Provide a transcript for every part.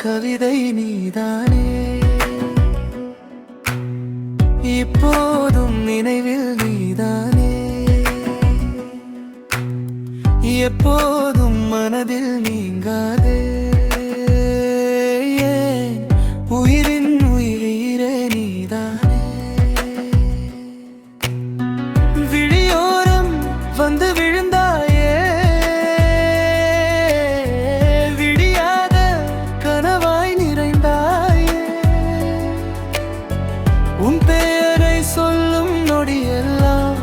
கவிதை நீதானே, இப்போதும் நினைவில் நீதானே, எப்போதும் மனதில் நீங்காதே. உயிரின் உயிரே நீதானே, விழியோரம் வந்து விழுந்தாயே, விடியாத கனவாய் நிறைந்தாயே. உன் பெயரை சொல்லும் நொடியெல்லாம்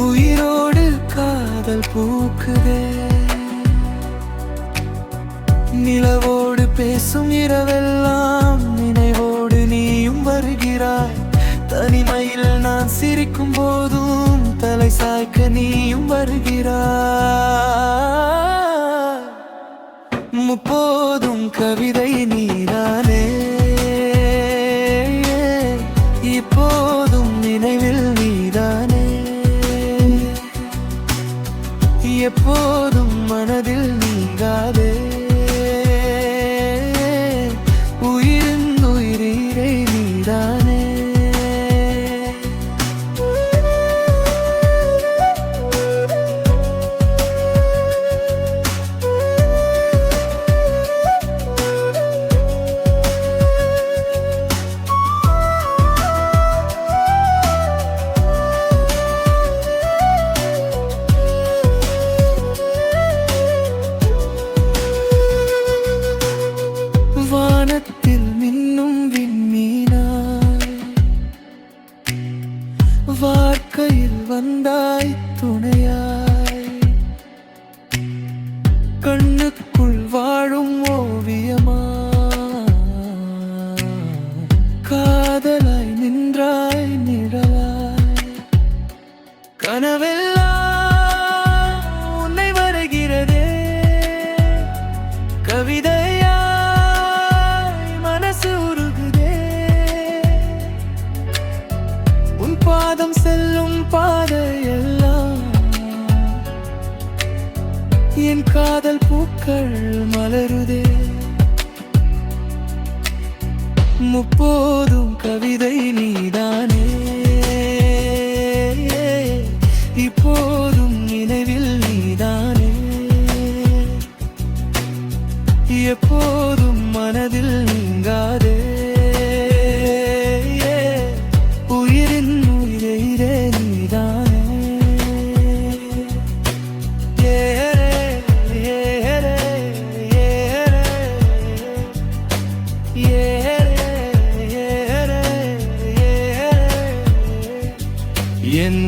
உயிரோடு காதல் பூக்குதே. நிலவோடு பேசும் இரவெல்லாம் நினைவோடு நீயும் வருகிறாய். தனிமையில் நான் சிரிக்கும் போதும் தலை சாய்க்க நீயும் வருகிறாய். முப்போதும் கவிதை நீதானே, இப்போதும் நினைவில் நீதானே, எப்போதும் மனதில் நீங்காதே. உயிரின் உயிரே நீதானே. வானத்தில் மின்னும் விண்மீனாய் வாழ்க்கையில் வந்தாய் துணையாய். கண்ணுக்குள் வாழும் ஓவியமா காதலாய் நின்றாய் நிழலாய். கனவெல்லாம் உன்னை வருகிறதே, கவிதை பாதம் செல்லும் பாதையெல்லாம் என் காதல் பூக்கள் மலருதே. முப்போதும் கவிதை நீதானே, இப்போதும் நினைவில் நீதானே, எப்போதும் மனதில் நீங்காதே. என்